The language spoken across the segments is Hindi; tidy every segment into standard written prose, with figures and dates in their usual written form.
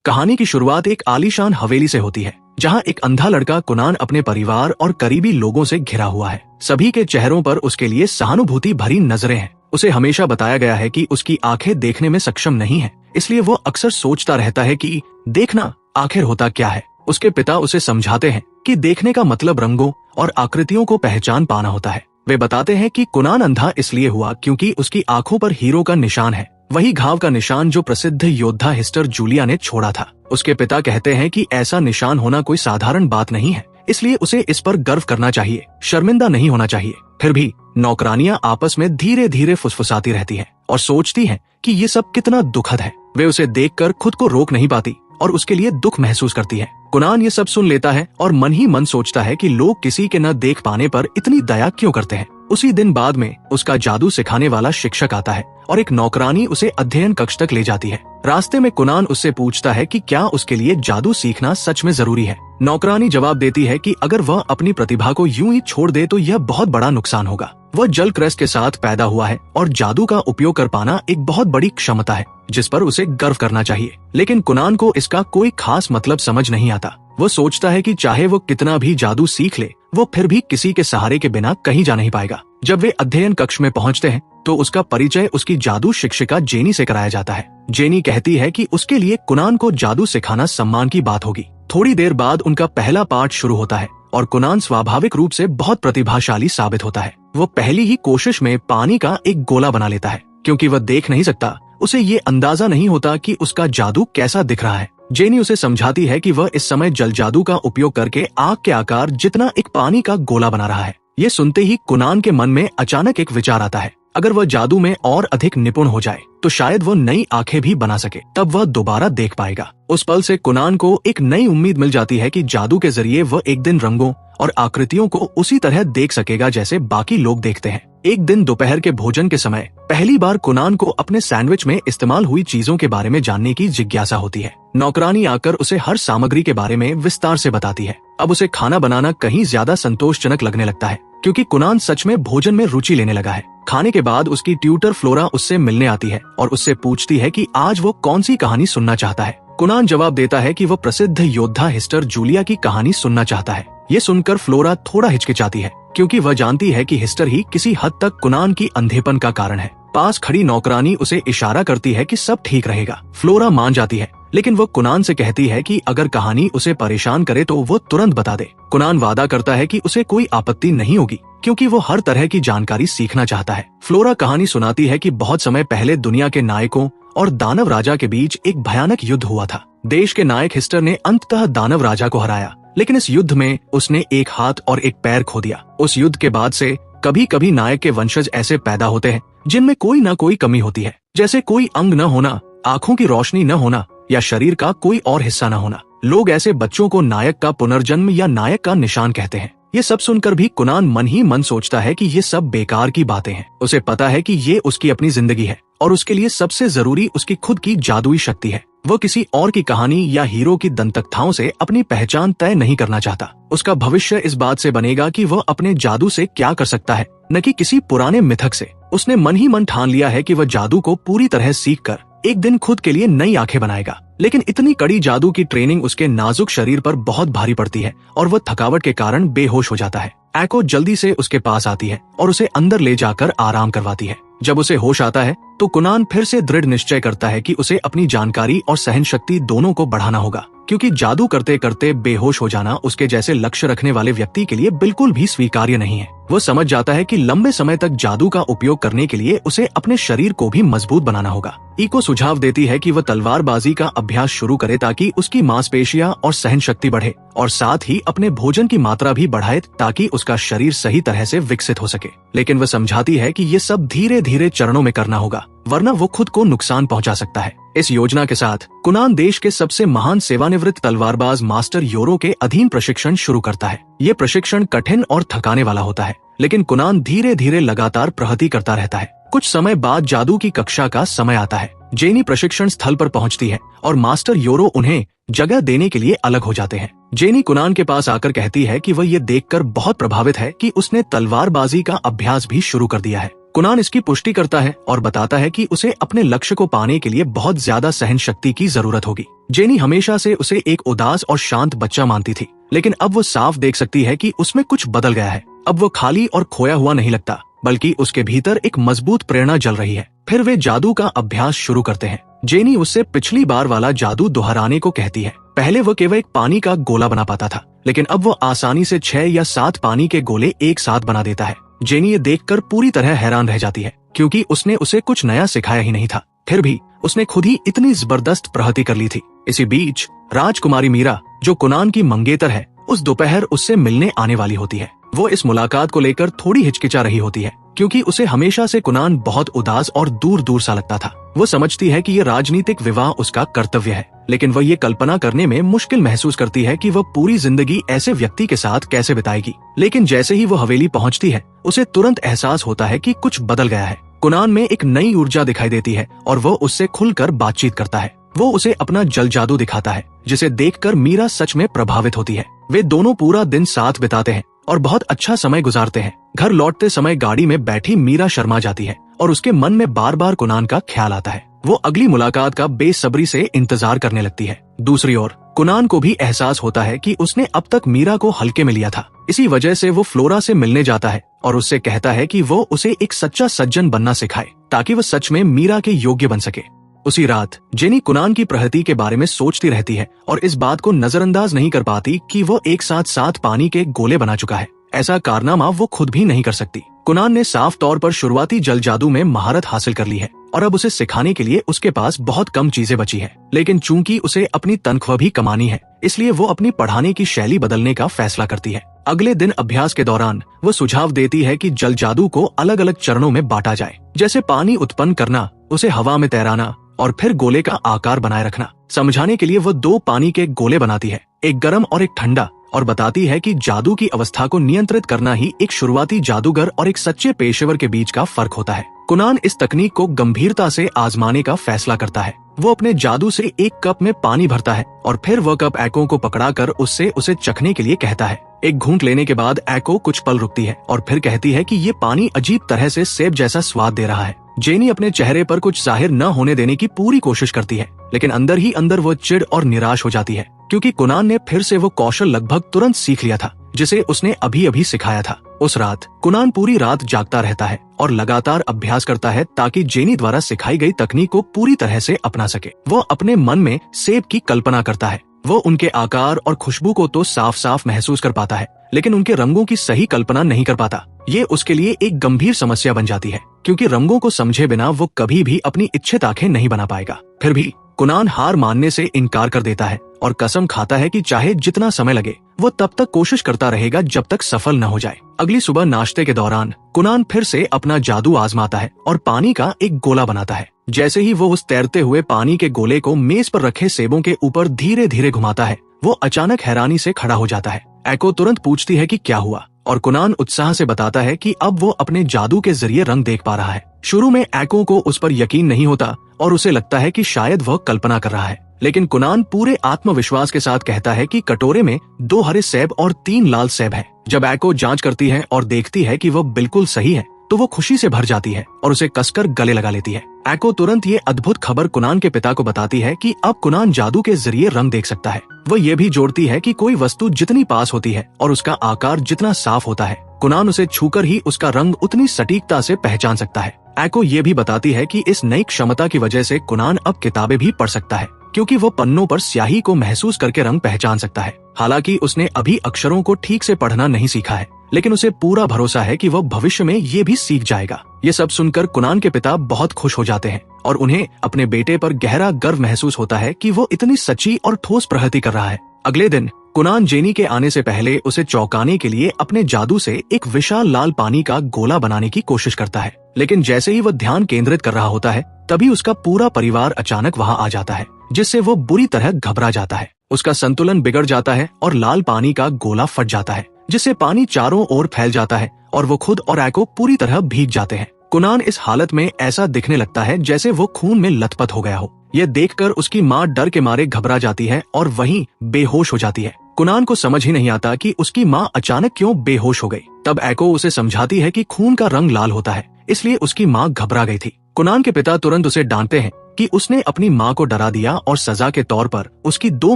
कहानी की शुरुआत एक आलीशान हवेली से होती है, जहां एक अंधा लड़का कुनान अपने परिवार और करीबी लोगों से घिरा हुआ है। सभी के चेहरों पर उसके लिए सहानुभूति भरी नजरें हैं। उसे हमेशा बताया गया है कि उसकी आंखें देखने में सक्षम नहीं है, इसलिए वो अक्सर सोचता रहता है कि देखना आखिर होता क्या है। उसके पिता उसे समझाते हैं कि देखने का मतलब रंगों और आकृतियों को पहचान पाना होता है। वे बताते हैं कि कुनान अंधा इसलिए हुआ क्योंकि उसकी आंखों पर हीरो का निशान है, वही घाव का निशान जो प्रसिद्ध योद्धा हिस्टर जूलिया ने छोड़ा था। उसके पिता कहते हैं कि ऐसा निशान होना कोई साधारण बात नहीं है, इसलिए उसे इस पर गर्व करना चाहिए, शर्मिंदा नहीं होना चाहिए। फिर भी नौकरानियां आपस में धीरे धीरे फुसफुसाती रहती हैं और सोचती हैं कि ये सब कितना दुखद है। वे उसे देखकर खुद को रोक नहीं पाती और उसके लिए दुख महसूस करती है। कुनान ये सब सुन लेता है और मन ही मन सोचता है कि लोग किसी के न देख पाने पर इतनी दया क्यों करते हैं। उसी दिन बाद में उसका जादू सिखाने वाला शिक्षक आता है और एक नौकरानी उसे अध्ययन कक्ष तक ले जाती है। रास्ते में कुनान उससे पूछता है कि क्या उसके लिए जादू सीखना सच में जरूरी है। नौकरानी जवाब देती है कि अगर वह अपनी प्रतिभा को यूं ही छोड़ दे तो यह बहुत बड़ा नुकसान होगा। वह जल क्रस्ट के साथ पैदा हुआ है और जादू का उपयोग कर पाना एक बहुत बड़ी क्षमता है जिस पर उसे गर्व करना चाहिए। लेकिन कुनान को इसका कोई खास मतलब समझ नहीं आता। वो सोचता है कि चाहे वो कितना भी जादू सीख ले, वो फिर भी किसी के सहारे के बिना कहीं जा नहीं पाएगा। जब वे अध्ययन कक्ष में पहुंचते हैं तो उसका परिचय उसकी जादू शिक्षिका जेनी से कराया जाता है। जेनी कहती है कि उसके लिए कुनान को जादू सिखाना सम्मान की बात होगी। थोड़ी देर बाद उनका पहला पाठ शुरू होता है और कुनान स्वाभाविक रूप से बहुत प्रतिभाशाली साबित होता है। वो पहली ही कोशिश में पानी का एक गोला बना लेता है। क्योंकि वह देख नहीं सकता, उसे ये अंदाजा नहीं होता कि उसका जादू कैसा दिख रहा है। जेनी उसे समझाती है कि वह इस समय जल जादू का उपयोग करके आग के आकार जितना एक पानी का गोला बना रहा है। ये सुनते ही कुनान के मन में अचानक एक विचार आता है, अगर वह जादू में और अधिक निपुण हो जाए तो शायद वह नई आंखें भी बना सके, तब वह दोबारा देख पाएगा। उस पल से कुनान को एक नई उम्मीद मिल जाती है कि जादू के जरिए वह एक दिन रंगों और आकृतियों को उसी तरह देख सकेगा जैसे बाकी लोग देखते हैं। एक दिन दोपहर के भोजन के समय पहली बार कुनान को अपने सैंडविच में इस्तेमाल हुई चीजों के बारे में जानने की जिज्ञासा होती है। नौकरानी आकर उसे हर सामग्री के बारे में विस्तार से बताती है। अब उसे खाना बनाना कहीं ज्यादा संतोषजनक लगने लगता है क्योंकि कुनान सच में भोजन में रुचि लेने लगा है। खाने के बाद उसकी ट्यूटर फ्लोरा उससे मिलने आती है और उससे पूछती है कि आज वो कौन सी कहानी सुनना चाहता है। कुनान जवाब देता है कि वह प्रसिद्ध योद्धा हिस्टर जूलिया की कहानी सुनना चाहता है। ये सुनकर फ्लोरा थोड़ा हिचकिचाती है क्योंकि वह जानती है कि हिस्टर ही किसी हद तक कुनान की अंधेपन का कारण है। पास खड़ी नौकरानी उसे इशारा करती है कि सब ठीक रहेगा। फ्लोरा मान जाती है, लेकिन वो कुनान से कहती है कि अगर कहानी उसे परेशान करे तो वो तुरंत बता दे। कुनान वादा करता है कि उसे कोई आपत्ति नहीं होगी क्योंकि वो हर तरह की जानकारी सीखना चाहता है। फ्लोरा कहानी सुनाती है कि बहुत समय पहले दुनिया के नायकों और दानव राजा के बीच एक भयानक युद्ध हुआ था। देश के नायक हिस्टर ने अंततः दानव राजा को हराया, लेकिन इस युद्ध में उसने एक हाथ और एक पैर खो दिया। उस युद्ध के बाद से कभी कभी नायक के वंशज ऐसे पैदा होते हैं जिनमें कोई न कोई कमी होती है, जैसे कोई अंग न होना, आंखों की रोशनी न होना या शरीर का कोई और हिस्सा न होना। लोग ऐसे बच्चों को नायक का पुनर्जन्म या नायक का निशान कहते हैं। ये सब सुनकर भी कुनान मन ही मन सोचता है कि ये सब बेकार की बातें हैं। उसे पता है कि ये उसकी अपनी जिंदगी है और उसके लिए सबसे जरूरी उसकी खुद की जादुई शक्ति है। वो किसी और की कहानी या हीरो की दंतकथाओं से अपनी पहचान तय नहीं करना चाहता। उसका भविष्य इस बात से बनेगा कि वह अपने जादू से क्या कर सकता है, न कि किसी पुराने मिथक से। उसने मन ही मन ठान लिया है कि वह जादू को पूरी तरह सीख कर एक दिन खुद के लिए नई आंखें बनाएगा। लेकिन इतनी कड़ी जादू की ट्रेनिंग उसके नाजुक शरीर पर बहुत भारी पड़ती है और वह थकावट के कारण बेहोश हो जाता है। एको जल्दी से उसके पास आती है और उसे अंदर ले जाकर आराम करवाती है। जब उसे होश आता है तो कुनान फिर से दृढ़ निश्चय करता है कि उसे अपनी जानकारी और सहन शक्ति दोनों को बढ़ाना होगा, क्योंकि जादू करते करते बेहोश हो जाना उसके जैसे लक्ष्य रखने वाले व्यक्ति के लिए बिल्कुल भी स्वीकार्य नहीं है। वो समझ जाता है कि लंबे समय तक जादू का उपयोग करने के लिए उसे अपने शरीर को भी मजबूत बनाना होगा। इको सुझाव देती है कि वह तलवारबाजी का अभ्यास शुरू करे ताकि उसकी मांसपेशियां और सहन शक्ति बढ़े और साथ ही अपने भोजन की मात्रा भी बढ़ाए ताकि उसका शरीर सही तरह से विकसित हो सके। लेकिन वह समझाती है कि ये सब धीरे धीरे चरणों में करना होगा, वरना वो खुद को नुकसान पहुंचा सकता है। इस योजना के साथ कुनान देश के सबसे महान सेवानिवृत्त तलवारबाज मास्टर योरो के अधीन प्रशिक्षण शुरू करता है। ये प्रशिक्षण कठिन और थकाने वाला होता है, लेकिन कुनान धीरे धीरे लगातार प्रगति करता रहता है। कुछ समय बाद जादू की कक्षा का समय आता है। जेनी प्रशिक्षण स्थल पर पहुंचती है और मास्टर योरो उन्हें जगह देने के लिए अलग हो जाते हैं। जेनी कुनान के पास आकर कहती है कि वह ये देखकर बहुत प्रभावित है कि उसने तलवारबाजी का अभ्यास भी शुरू कर दिया है। कुनान इसकी पुष्टि करता है और बताता है कि उसे अपने लक्ष्य को पाने के लिए बहुत ज्यादा सहन शक्ति की जरूरत होगी। जेनी हमेशा से उसे एक उदास और शांत बच्चा मानती थी, लेकिन अब वो साफ देख सकती है कि उसमें कुछ बदल गया है। अब वो खाली और खोया हुआ नहीं लगता, बल्कि उसके भीतर एक मजबूत प्रेरणा जल रही है। फिर वे जादू का अभ्यास शुरू करते हैं। जेनी उससे पिछली बार वाला जादू दोहराने को कहती है। पहले वो केवल एक पानी का गोला बना पाता था, लेकिन अब वो आसानी से 6 या 7 पानी के गोले एक साथ बना देता है। जेनी ये देखकर पूरी तरह हैरान रह जाती है, क्योंकि उसने उसे कुछ नया सिखाया ही नहीं था। फिर भी उसने खुद ही इतनी जबरदस्त प्रगति कर ली थी। इसी बीच राजकुमारी मीरा, जो कुनान की मंगेतर है, उस दोपहर उससे मिलने आने वाली होती है। वो इस मुलाकात को लेकर थोड़ी हिचकिचा रही होती है, क्योंकि उसे हमेशा से कुनान बहुत उदास और दूर दूर सा लगता था। वो समझती है कि ये राजनीतिक विवाह उसका कर्तव्य है, लेकिन वह ये कल्पना करने में मुश्किल महसूस करती है कि वह पूरी जिंदगी ऐसे व्यक्ति के साथ कैसे बिताएगी। लेकिन जैसे ही वो हवेली पहुंचती है, उसे तुरंत एहसास होता है कि कुछ बदल गया है। कुनान में एक नई ऊर्जा दिखाई देती है और वो उससे खुलकर बातचीत करता है। वो उसे अपना जल जादू दिखाता है, जिसे देखकर मीरा सच में प्रभावित होती है। वे दोनों पूरा दिन साथ बिताते हैं और बहुत अच्छा समय गुजारते हैं। घर लौटते समय गाड़ी में बैठी मीरा शर्मा जाती है और उसके मन में बार बार कुनान का ख्याल आता है। वो अगली मुलाकात का बेसब्री से इंतजार करने लगती है। दूसरी ओर कुनान को भी एहसास होता है कि उसने अब तक मीरा को हल्के में लिया था। इसी वजह से वो फ्लोरा से मिलने जाता है और उससे कहता है कि वो उसे एक सच्चा सज्जन बनना सिखाए, ताकि वो सच में मीरा के योग्य बन सके। उसी रात जेनी कुनान की प्रगति के बारे में सोचती रहती है और इस बात को नजरअंदाज नहीं कर पाती कि वो एक साथ 7 पानी के गोले बना चुका है। ऐसा कारनामा वो खुद भी नहीं कर सकती। कुनान ने साफ तौर पर शुरुआती जल जादू में महारत हासिल कर ली है और अब उसे सिखाने के लिए उसके पास बहुत कम चीजें बची है। लेकिन चूंकि उसे अपनी तनख्वाह भी कमानी है, इसलिए वो अपनी पढ़ाने की शैली बदलने का फैसला करती है। अगले दिन अभ्यास के दौरान वो सुझाव देती है कि जल जादू को अलग अलग चरणों में बांटा जाए, जैसे पानी उत्पन्न करना, उसे हवा में तैराना और फिर गोले का आकार बनाए रखना। समझाने के लिए वो 2 पानी के गोले बनाती है, एक गर्म और एक ठंडा, और बताती है कि जादू की अवस्था को नियंत्रित करना ही एक शुरुआती जादूगर और एक सच्चे पेशेवर के बीच का फर्क होता है। कुनान इस तकनीक को गंभीरता से आजमाने का फैसला करता है। वो अपने जादू से एक कप में पानी भरता है और फिर वह कप एको को पकड़ाकर उससे उसे चखने के लिए कहता है। एक घूंट लेने के बाद एको कुछ पल रुकती है और फिर कहती है कि ये पानी अजीब तरह से सेब जैसा स्वाद दे रहा है। जेनी अपने चेहरे पर कुछ जाहिर न होने देने की पूरी कोशिश करती है, लेकिन अंदर ही अंदर वो चिढ़ और निराश हो जाती है, क्योंकि कुनान ने फिर से वो कौशल लगभग तुरंत सीख लिया था जिसे उसने अभी अभी सिखाया था। उस रात कुनान पूरी रात जागता रहता है और लगातार अभ्यास करता है ताकि जेनी द्वारा सिखाई गई तकनीक को पूरी तरह से अपना सके। वो अपने मन में सेब की कल्पना करता है। वो उनके आकार और खुशबू को तो साफ साफ महसूस कर पाता है, लेकिन उनके रंगों की सही कल्पना नहीं कर पाता। ये उसके लिए एक गंभीर समस्या बन जाती है, क्योंकि रंगों को समझे बिना वो कभी भी अपनी इच्छित आंखें नहीं बना पाएगा। फिर भी कुनान हार मानने से इनकार कर देता है और कसम खाता है कि चाहे जितना समय लगे वो तब तक कोशिश करता रहेगा जब तक सफल न हो जाए। अगली सुबह नाश्ते के दौरान कुनान फिर से अपना जादू आजमाता है और पानी का एक गोला बनाता है। जैसे ही वो उस तैरते हुए पानी के गोले को मेज पर रखे सेबों के ऊपर धीरे धीरे घुमाता है, वो अचानक हैरानी से खड़ा हो जाता है। एको तुरंत पूछती है कि क्या हुआ, और कुनान उत्साह से बताता है कि अब वो अपने जादू के जरिए रंग देख पा रहा है। शुरू में एको को उस पर यकीन नहीं होता और उसे लगता है कि शायद वह कल्पना कर रहा है, लेकिन कुनान पूरे आत्मविश्वास के साथ कहता है कि कटोरे में 2 हरे सेब और 3 लाल सेब है। जब एको जांच करती है और देखती है कि वह बिल्कुल सही है, तो वो खुशी से भर जाती है और उसे कसकर गले लगा लेती है। एको तुरंत ये अद्भुत खबर कुनान के पिता को बताती है कि अब कुनान जादू के जरिए रंग देख सकता है। वो ये भी जोड़ती है कि कोई वस्तु जितनी पास होती है और उसका आकार जितना साफ होता है, कुनान उसे छूकर ही उसका रंग उतनी सटीकता से पहचान सकता है। एको ये भी बताती है कि इस नई क्षमता की वजह से कुनान अब किताबें भी पढ़ सकता है, क्योंकि वो पन्नों पर स्याही को महसूस करके रंग पहचान सकता है। हालांकि उसने अभी अक्षरों को ठीक से पढ़ना नहीं सीखा है, लेकिन उसे पूरा भरोसा है कि वह भविष्य में ये भी सीख जाएगा। ये सब सुनकर कुनान के पिता बहुत खुश हो जाते हैं और उन्हें अपने बेटे पर गहरा गर्व महसूस होता है कि वो इतनी सच्ची और ठोस प्रगति कर रहा है। अगले दिन कुनान जेनी के आने से पहले उसे चौंकाने के लिए अपने जादू से एक विशाल लाल पानी का गोला बनाने की कोशिश करता है, लेकिन जैसे ही वह ध्यान केंद्रित कर रहा होता है, तभी उसका पूरा परिवार अचानक वहां आ जाता है, जिससे वो बुरी तरह घबरा जाता है। उसका संतुलन बिगड़ जाता है और लाल पानी का गोला फट जाता है, जिससे पानी चारों ओर फैल जाता है और वो खुद और एको पूरी तरह भीग जाते हैं। कुनान इस हालत में ऐसा दिखने लगता है जैसे वो खून में लथपथ हो गया हो। ये देखकर उसकी माँ डर के मारे घबरा जाती है और वहीं बेहोश हो जाती है। कुनान को समझ ही नहीं आता कि उसकी माँ अचानक क्यों बेहोश हो गई। तब एको उसे समझाती है कि खून का रंग लाल होता है, इसलिए उसकी माँ घबरा गई थी। कुनान के पिता तुरंत उसे डांटते हैं कि उसने अपनी माँ को डरा दिया और सजा के तौर पर उसकी 2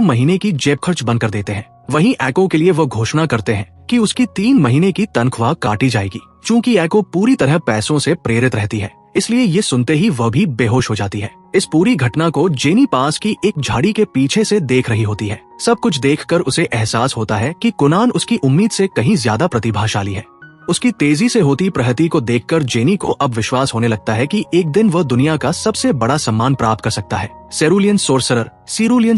महीने की जेब खर्च बंद कर देते हैं। वहीं एको के लिए वो घोषणा करते हैं कि उसकी 3 महीने की तनख्वाह काटी जाएगी। चूंकि एको पूरी तरह पैसों से प्रेरित रहती है, इसलिए ये सुनते ही वह भी बेहोश हो जाती है। इस पूरी घटना को जेनी पास की एक झाड़ी के पीछे से देख रही होती है। सब कुछ देखकर उसे एहसास होता है कि कुनान उसकी उम्मीद से कहीं ज्यादा प्रतिभाशाली है। उसकी तेजी से होती प्रगति को देखकर जेनी को अब विश्वास होने लगता है कि एक दिन वह दुनिया का सबसे बड़ा सम्मान प्राप्त कर सकता है, सेरुलियन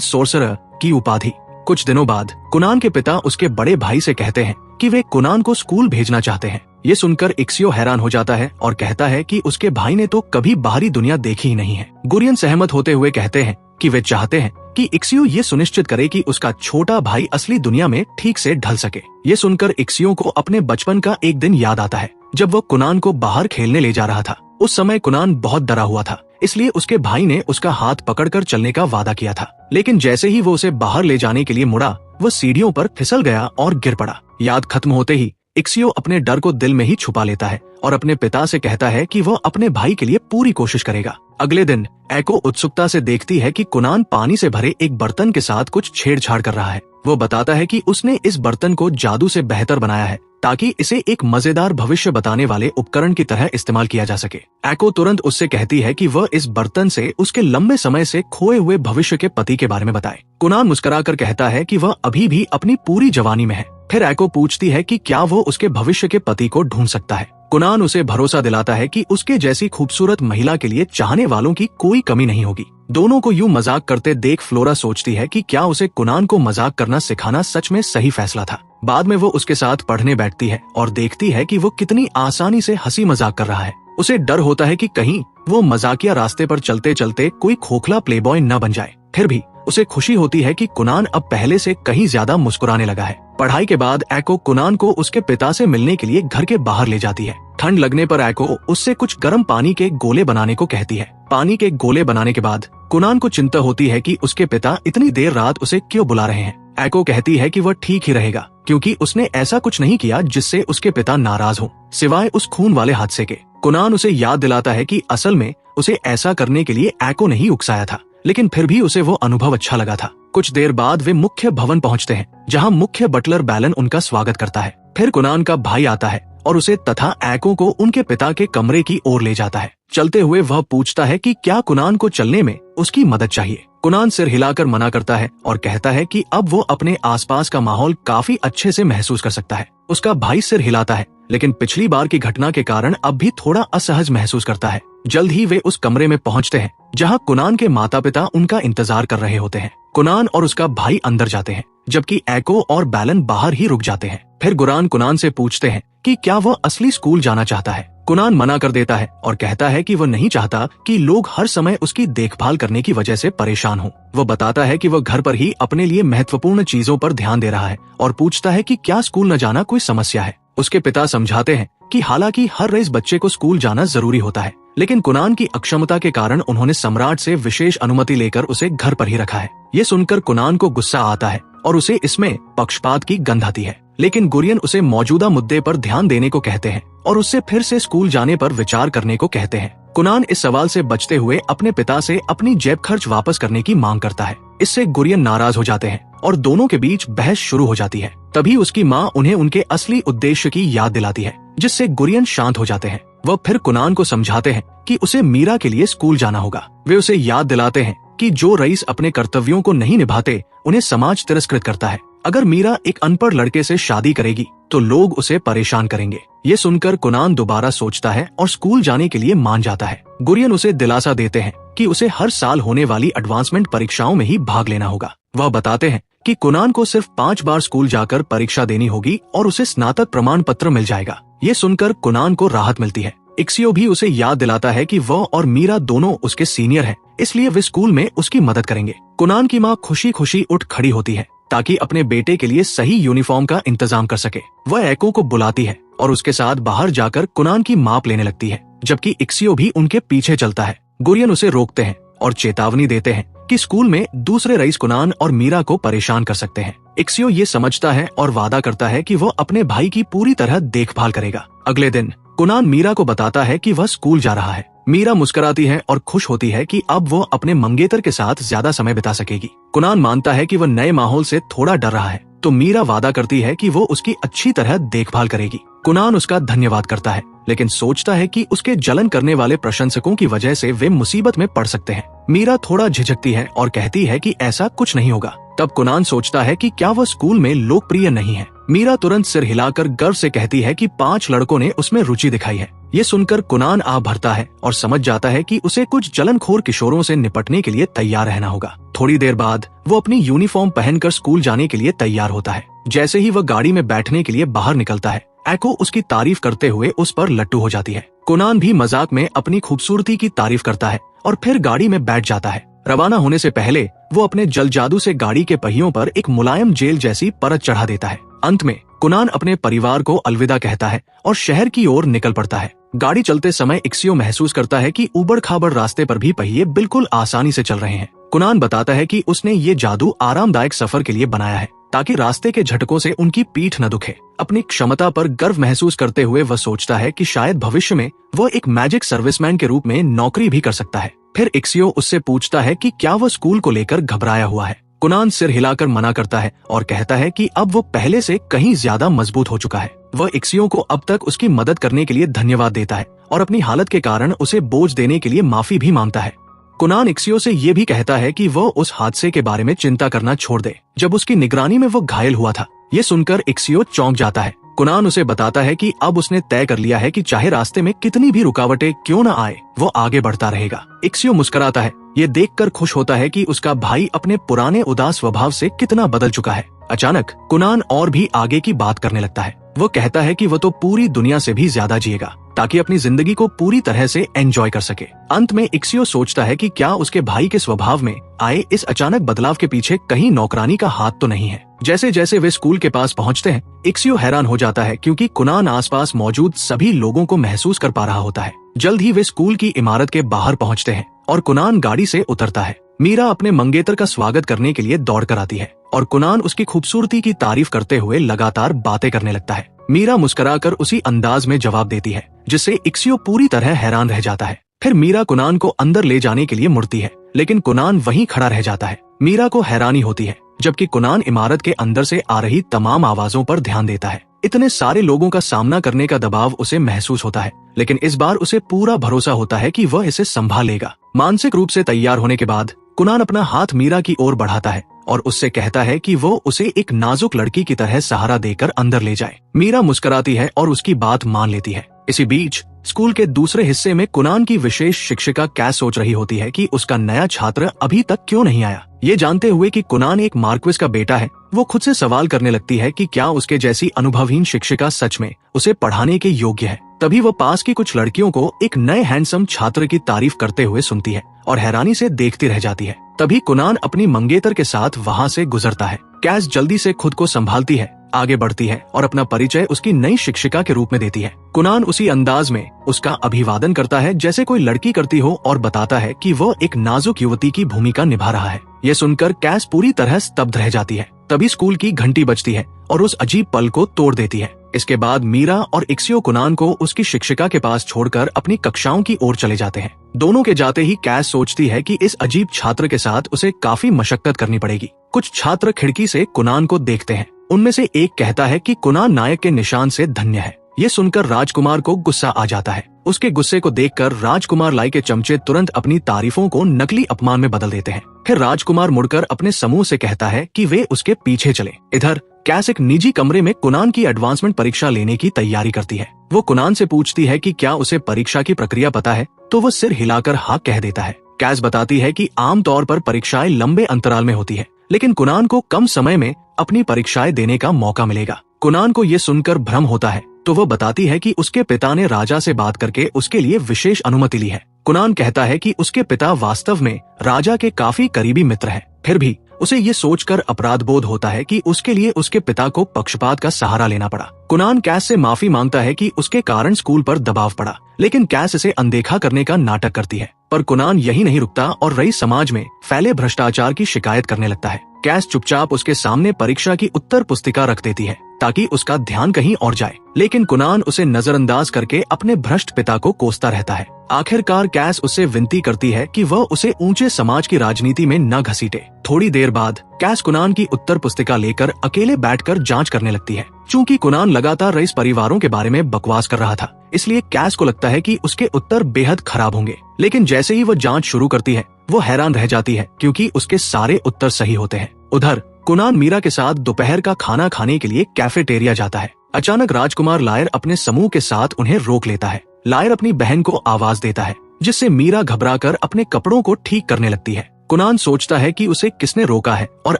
सोर्सरर की उपाधि। कुछ दिनों बाद कुनान के पिता उसके बड़े भाई से कहते हैं कि वे कुनान को स्कूल भेजना चाहते हैं। ये सुनकर इक्सियो हैरान हो जाता है और कहता है कि उसके भाई ने तो कभी बाहरी दुनिया देखी ही नहीं है। गुरियन सहमत होते हुए कहते हैं कि वे चाहते हैं कि इक्सियो ये सुनिश्चित करे कि उसका छोटा भाई असली दुनिया में ठीक से ढल सके। ये सुनकर इक्सियो को अपने बचपन का एक दिन याद आता है जब वह कुनान को बाहर खेलने ले जा रहा था। उस समय कुनान बहुत डरा हुआ था, इसलिए उसके भाई ने उसका हाथ पकड़कर चलने का वादा किया था। लेकिन जैसे ही वो उसे बाहर ले जाने के लिए मुड़ा, वह सीढ़ियों पर फिसल गया और गिर पड़ा। याद खत्म होते ही इक्सियो अपने डर को दिल में ही छुपा लेता है और अपने पिता से कहता है कि वह अपने भाई के लिए पूरी कोशिश करेगा। अगले दिन एको उत्सुकता से देखती है कि कुनान पानी से भरे एक बर्तन के साथ कुछ छेड़छाड़ कर रहा है। वो बताता है कि उसने इस बर्तन को जादू से बेहतर बनाया है ताकि इसे एक मजेदार भविष्य बताने वाले उपकरण की तरह इस्तेमाल किया जा सके। एको तुरंत उससे कहती है कि वह इस बर्तन से उसके लंबे समय से खोए हुए भविष्य के पति के बारे में बताए। कुनान मुस्कुराकर कहता है कि वह अभी भी अपनी पूरी जवानी में है। फिर एको पूछती है कि क्या वो उसके भविष्य के पति को ढूंढ सकता है। कुनान उसे भरोसा दिलाता है कि उसके जैसी खूबसूरत महिला के लिए चाहने वालों की कोई कमी नहीं होगी। दोनों को यूं मजाक करते देख फ्लोरा सोचती है कि क्या उसे कुनान को मजाक करना सिखाना सच में सही फैसला था। बाद में वो उसके साथ पढ़ने बैठती है और देखती है कि वो कितनी आसानी से हंसी मजाक कर रहा है। उसे डर होता है कि कहीं वो मजाकिया रास्ते पर चलते चलते कोई खोखला प्लेबॉय न बन जाए। फिर भी उसे खुशी होती है कि कुनान अब पहले से कहीं ज्यादा मुस्कुराने लगा है। पढ़ाई के बाद एको कुनान को उसके पिता से मिलने के लिए घर के बाहर ले जाती है। ठंड लगने पर एको उससे कुछ गर्म पानी के गोले बनाने को कहती है। पानी के गोले बनाने के बाद कुनान को चिंता होती है कि उसके पिता इतनी देर रात उसे क्यों बुला रहे हैं। एको कहती है कि वह ठीक ही रहेगा क्योंकि उसने ऐसा कुछ नहीं किया जिससे उसके पिता नाराज हो, सिवाय उस खून वाले हादसे के। कुनान उसे याद दिलाता है कि असल में उसे ऐसा करने के लिए एको ने ही उकसाया था, लेकिन फिर भी उसे वो अनुभव अच्छा लगा था। कुछ देर बाद वे मुख्य भवन पहुंचते हैं जहां मुख्य बटलर बैलन उनका स्वागत करता है। फिर कुनान का भाई आता है और उसे तथा एको को उनके पिता के कमरे की ओर ले जाता है। चलते हुए वह पूछता है कि क्या कुनान को चलने में उसकी मदद चाहिए। कुनान सिर हिलाकर मना करता है और कहता है कि अब वो अपने आसपास का माहौल काफी अच्छे से महसूस कर सकता है। उसका भाई सिर हिलाता है, लेकिन पिछली बार की घटना के कारण अब भी थोड़ा असहज महसूस करता है। जल्द ही वे उस कमरे में पहुंचते हैं जहां कुनान के माता पिता उनका इंतजार कर रहे होते हैं। कुनान और उसका भाई अंदर जाते हैं जबकि एको और बैलन बाहर ही रुक जाते हैं। फिर गुरान कुनान से पूछते हैं कि क्या वह असली स्कूल जाना चाहता है। कुनान मना कर देता है और कहता है कि वह नहीं चाहता कि लोग हर समय उसकी देखभाल करने की वजह से परेशान हों। वह बताता है कि वह घर पर ही अपने लिए महत्वपूर्ण चीजों पर ध्यान दे रहा है और पूछता है कि क्या स्कूल न जाना कोई समस्या है। उसके पिता समझाते हैं कि हालांकि हर रईस बच्चे को स्कूल जाना जरूरी होता है, लेकिन कुनान की अक्षमता के कारण उन्होंने सम्राट से विशेष अनुमति लेकर उसे घर पर ही रखा है। ये सुनकर कुनान को गुस्सा आता है और उसे इसमें पक्षपात की गंध आती है, लेकिन गुरियन उसे मौजूदा मुद्दे पर ध्यान देने को कहते हैं और उससे फिर से स्कूल जाने पर विचार करने को कहते हैं। कुनान इस सवाल से बचते हुए अपने पिता से अपनी जेब खर्च वापस करने की मांग करता है। इससे गुरियन नाराज हो जाते हैं और दोनों के बीच बहस शुरू हो जाती है। तभी उसकी माँ उन्हें उनके असली उद्देश्य की याद दिलाती है, जिससे गुरियन शांत हो जाते हैं। वह फिर कुनान को समझाते हैं कि उसे मीरा के लिए स्कूल जाना होगा। वे उसे याद दिलाते हैं कि जो रईस अपने कर्तव्यों को नहीं निभाते उन्हें समाज तिरस्कृत करता है। अगर मीरा एक अनपढ़ लड़के से शादी करेगी तो लोग उसे परेशान करेंगे। ये सुनकर कुनान दोबारा सोचता है और स्कूल जाने के लिए मान जाता है। गुरियन उसे दिलासा देते हैं कि उसे हर साल होने वाली एडवांसमेंट परीक्षाओं में ही भाग लेना होगा। वह बताते हैं कि कुनान को सिर्फ 5 बार स्कूल जाकर परीक्षा देनी होगी और उसे स्नातक प्रमाण पत्र मिल जाएगा। ये सुनकर कुनान को राहत मिलती है। इक्सियो भी उसे याद दिलाता है कि वह और मीरा दोनों उसके सीनियर हैं, इसलिए वे स्कूल में उसकी मदद करेंगे। कुनान की माँ खुशी खुशी उठ खड़ी होती है ताकि अपने बेटे के लिए सही यूनिफॉर्म का इंतजाम कर सके। वह एको को बुलाती है और उसके साथ बाहर जाकर कुनान की माप लेने लगती है, जबकि इक्सियो भी उनके पीछे चलता है। गुरियन उसे रोकते हैं और चेतावनी देते हैं कि स्कूल में दूसरे रईस कुनान और मीरा को परेशान कर सकते हैं। इक्सियो ये समझता है और वादा करता है कि वो अपने भाई की पूरी तरह देखभाल करेगा। अगले दिन कुनान मीरा को बताता है कि वह स्कूल जा रहा है। मीरा मुस्कुराती है और खुश होती है कि अब वो अपने मंगेतर के साथ ज्यादा समय बिता सकेगी। कुनान मानता है कि वह नए माहौल से थोड़ा डर रहा है, तो मीरा वादा करती है कि वो उसकी अच्छी तरह देखभाल करेगी। कुनान उसका धन्यवाद करता है, लेकिन सोचता है कि उसके जलन करने वाले प्रशंसकों की वजह से वे मुसीबत में पड़ सकते हैं। मीरा थोड़ा झिझकती है और कहती है कि ऐसा कुछ नहीं होगा। तब कुनान सोचता है कि क्या वह स्कूल में लोकप्रिय नहीं है। मीरा तुरंत सिर हिलाकर गर्व से कहती है कि 5 लड़कों ने उसमें रुचि दिखाई है। ये सुनकर कुनान आ भरता है और समझ जाता है कि उसे कुछ जलनखोर किशोरों से निपटने के लिए तैयार रहना होगा। थोड़ी देर बाद वो अपनी यूनिफॉर्म पहनकर स्कूल जाने के लिए तैयार होता है। जैसे ही वह गाड़ी में बैठने के लिए बाहर निकलता है, एको उसकी तारीफ करते हुए उस पर लट्टू हो जाती है। कुनान भी मजाक में अपनी खूबसूरती की तारीफ करता है और फिर गाड़ी में बैठ जाता है। रवाना होने से पहले वो अपने जल जादू से गाड़ी के पहियों पर एक मुलायम जेल जैसी परत चढ़ा देता है। अंत में कुनान अपने परिवार को अलविदा कहता है और शहर की ओर निकल पड़ता है। गाड़ी चलते समय इक्सियो महसूस करता है कि उबड़ खाबड़ रास्ते पर भी पहिए बिल्कुल आसानी से चल रहे हैं। कुनान बताता है कि उसने ये जादू आरामदायक सफर के लिए बनाया है, ताकि रास्ते के झटकों से उनकी पीठ न दुखे। अपनी क्षमता पर गर्व महसूस करते हुए वह सोचता है कि शायद भविष्य में वह एक मैजिक सर्विसमैन के रूप में नौकरी भी कर सकता है। फिर इक्सियो उससे पूछता है कि क्या वह स्कूल को लेकर घबराया हुआ है। कुनान सिर हिलाकर मना करता है और कहता है कि अब वो पहले से कहीं ज्यादा मजबूत हो चुका है। वह इक्सियो को अब तक उसकी मदद करने के लिए धन्यवाद देता है और अपनी हालत के कारण उसे बोझ देने के लिए माफी भी मांगता है। कुनान इक्सियो से ये भी कहता है कि वह उस हादसे के बारे में चिंता करना छोड़ दे जब उसकी निगरानी में वो घायल हुआ था। ये सुनकर इक्सियो चौंक जाता है। कुनान उसे बताता है कि अब उसने तय कर लिया है कि चाहे रास्ते में कितनी भी रुकावटें क्यों न आए, वो आगे बढ़ता रहेगा। इक्सियो मुस्कुराता है। ये देखकर खुश होता है कि उसका भाई अपने पुराने उदास स्वभाव से कितना बदल चुका है। अचानक कुनान और भी आगे की बात करने लगता है। वो कहता है कि वो तो पूरी दुनिया से भी ज्यादा जिएगा ताकि अपनी जिंदगी को पूरी तरह से एंजॉय कर सके। अंत में इक्सियो सोचता है कि क्या उसके भाई के स्वभाव में आए इस अचानक बदलाव के पीछे कहीं नौकरानी का हाथ तो नहीं है। जैसे जैसे वे स्कूल के पास पहुंचते हैं, इक्सियो हैरान हो जाता है क्योंकि कुनान आसपास मौजूद सभी लोगों को महसूस कर पा रहा होता है। जल्द ही वे स्कूल की इमारत के बाहर पहुंचते हैं और कुनान गाड़ी से उतरता है। मीरा अपने मंगेतर का स्वागत करने के लिए दौड़ कर आती है और कुनान उसकी खूबसूरती की तारीफ करते हुए लगातार बातें करने लगता है। मीरा मुस्कुराकर उसी अंदाज में जवाब देती है जिससे इक्सियो पूरी तरह हैरान रह जाता है। फिर मीरा कुनान को अंदर ले जाने के लिए मुड़ती है, लेकिन कुनान वहीं खड़ा रह जाता है। मीरा को हैरानी होती है जबकि कुनान इमारत के अंदर से आ रही तमाम आवाजों पर ध्यान देता है। इतने सारे लोगों का सामना करने का दबाव उसे महसूस होता है, लेकिन इस बार उसे पूरा भरोसा होता है कि वह इसे संभाल लेगा। मानसिक रूप से तैयार होने के बाद कुनान अपना हाथ मीरा की ओर बढ़ाता है और उससे कहता है कि वो उसे एक नाजुक लड़की की तरह सहारा देकर अंदर ले जाए। मीरा मुस्कुराती है और उसकी बात मान लेती है। इसी बीच स्कूल के दूसरे हिस्से में कुनान की विशेष शिक्षिका कैस सोच रही होती है कि उसका नया छात्र अभी तक क्यों नहीं आया। ये जानते हुए कि कुनान एक मार्क्विस का बेटा है, वो खुद से सवाल करने लगती है कि क्या उसके जैसी अनुभवहीन शिक्षिका सच में उसे पढ़ाने के योग्य है। तभी वह पास की कुछ लड़कियों को एक नए हैंडसम छात्र की तारीफ करते हुए सुनती है और हैरानी से देखती रह जाती है। तभी कुनान अपनी मंगेतर के साथ वहाँ से गुजरता है। कैस जल्दी से खुद को संभालती है, आगे बढ़ती है और अपना परिचय उसकी नई शिक्षिका के रूप में देती है। कुनान उसी अंदाज में उसका अभिवादन करता है जैसे कोई लड़की करती हो और बताता है कि वह एक नाजुक युवती की भूमिका निभा रहा है। ये सुनकर कैस पूरी तरह स्तब्ध रह जाती है। तभी स्कूल की घंटी बजती है और उस अजीब पल को तोड़ देती है। इसके बाद मीरा और इक्सियो कुनान को उसकी शिक्षिका के पास छोड़कर अपनी कक्षाओं की ओर चले जाते हैं। दोनों के जाते ही कैस सोचती है कि इस अजीब छात्र के साथ उसे काफी मशक्कत करनी पड़ेगी। कुछ छात्र खिड़की से कुनान को देखते हैं। उनमें से एक कहता है कि कुनान नायक के निशान से धन्य है। ये सुनकर राजकुमार को गुस्सा आ जाता है। उसके गुस्से को देखकर राजकुमार लाई के चमचे तुरंत अपनी तारीफों को नकली अपमान में बदल देते हैं। फिर राजकुमार मुड़कर अपने समूह से कहता है कि वे उसके पीछे चलें। इधर कैस एक निजी कमरे में कुनान की एडवांसमेंट परीक्षा लेने की तैयारी करती है। वो कुनान से पूछती है कि क्या उसे परीक्षा की प्रक्रिया पता है, तो वो सिर हिलाकर हाँ कह देता है। कैस बताती है कि आमतौर पर परीक्षाएं लंबे अंतराल में होती है, लेकिन कुनान को कम समय में अपनी परीक्षाएं देने का मौका मिलेगा। कुनान को ये सुनकर भ्रम होता है, तो वो बताती है कि उसके पिता ने राजा से बात करके उसके लिए विशेष अनुमति ली है। कुनान कहता है कि उसके पिता वास्तव में राजा के काफी करीबी मित्र हैं। फिर भी उसे ये सोचकर अपराध बोध होता है कि उसके लिए उसके पिता को पक्षपात का सहारा लेना पड़ा। कुनान कैस से माफी मांगता है कि उसके कारण स्कूल पर दबाव पड़ा, लेकिन कैस इसे अनदेखा करने का नाटक करती है। पर कुनान यही नहीं रुकता और रईस समाज में फैले भ्रष्टाचार की शिकायत करने लगता है। कैस चुपचाप उसके सामने परीक्षा की उत्तर पुस्तिका रख देती है ताकि उसका ध्यान कहीं और जाए, लेकिन कुनान उसे नजरअंदाज करके अपने भ्रष्ट पिता को कोसता रहता है। आखिरकार कैस उससे विनती करती है कि वह उसे ऊंचे समाज की राजनीति में न घसीटे। थोड़ी देर बाद कैस कुनान की उत्तर पुस्तिका लेकर अकेले बैठकर जांच करने लगती है। चूंकि कुनान लगातार रईस परिवारों के बारे में बकवास कर रहा था, इसलिए कैस को लगता है कि उसके उत्तर बेहद खराब होंगे। लेकिन जैसे ही वह जांच शुरू करती है, वो हैरान रह जाती है क्योंकि उसके सारे उत्तर सही होते हैं। उधर कुनान मीरा के साथ दोपहर का खाना खाने के लिए कैफेटेरिया जाता है। अचानक राजकुमार लायर अपने समूह के साथ उन्हें रोक लेता है। लायर अपनी बहन को आवाज देता है, जिससे मीरा घबराकर अपने कपड़ों को ठीक करने लगती है। कुनान सोचता है कि उसे किसने रोका है और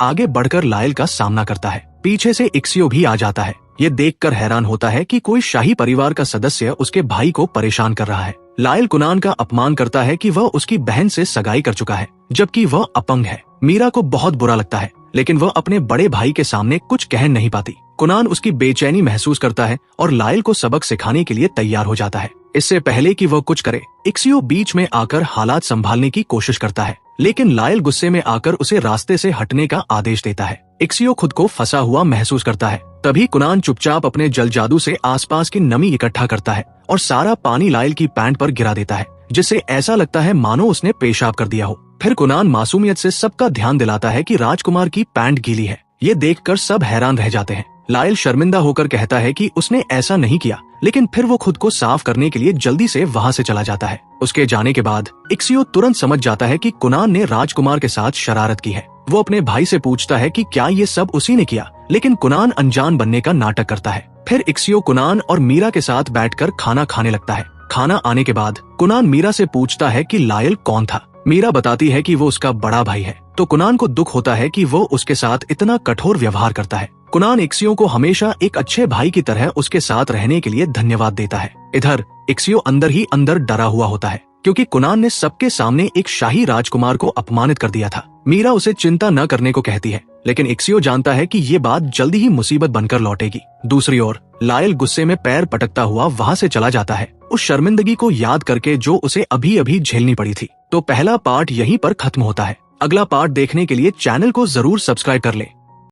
आगे बढ़कर लायल का सामना करता है। पीछे से इक्सियो भी आ जाता है। ये देखकर हैरान होता है कि कोई शाही परिवार का सदस्य उसके भाई को परेशान कर रहा है। लायल कुनान का अपमान करता है कि वह उसकी बहन से सगाई कर चुका है, जबकि वह अपंग है। मीरा को बहुत बुरा लगता है, लेकिन वह अपने बड़े भाई के सामने कुछ कह नहीं पाती। कुनान उसकी बेचैनी महसूस करता है और लायल को सबक सिखाने के लिए तैयार हो जाता है। इससे पहले कि वह कुछ करे, इक्सियो बीच में आकर हालात संभालने की कोशिश करता है, लेकिन लायल गुस्से में आकर उसे रास्ते से हटने का आदेश देता है। इक्सियो खुद को फंसा हुआ महसूस करता है। तभी कुनान चुपचाप अपने जल जादू से आसपास की नमी इकट्ठा करता है और सारा पानी लायल की पैंट पर गिरा देता है, जिससे ऐसा लगता है मानो उसने पेशाब कर दिया हो। फिर कुनान मासूमियत से सबका ध्यान दिलाता है कि राजकुमार की पैंट गीली है। ये देखकर सब हैरान रह जाते हैं। लायल शर्मिंदा होकर कहता है कि उसने ऐसा नहीं किया, लेकिन फिर वो खुद को साफ करने के लिए जल्दी से वहाँ से चला जाता है। उसके जाने के बाद इक्सियो तुरंत समझ जाता है कि कुनान ने राजकुमार के साथ शरारत की है। वो अपने भाई से पूछता है कि क्या ये सब उसी ने किया, लेकिन कुनान अनजान बनने का नाटक करता है। फिर इक्सियो कुनान और मीरा के साथ बैठकर खाना खाने लगता है। खाना आने के बाद कुनान मीरा से पूछता है कि लायल कौन था। मीरा बताती है कि वो उसका बड़ा भाई है, तो कुनान को दुख होता है कि वो उसके साथ इतना कठोर व्यवहार करता है। कुनान इक्सियो को हमेशा एक अच्छे भाई की तरह उसके साथ रहने के लिए धन्यवाद देता है। इधर इक्सियो अंदर ही अंदर डरा हुआ होता है, क्योंकि कुनान ने सबके सामने एक शाही राजकुमार को अपमानित कर दिया था। मीरा उसे चिंता न करने को कहती है, लेकिन इक्सियो जानता है कि ये बात जल्दी ही मुसीबत बनकर लौटेगी। दूसरी ओर लायल गुस्से में पैर पटकता हुआ वहाँ से चला जाता है, उस शर्मिंदगी को याद करके जो उसे अभी अभी झेलनी पड़ी थी। तो पहला पार्ट यहीं पर खत्म होता है। अगला पार्ट देखने के लिए चैनल को जरूर सब्सक्राइब कर लें।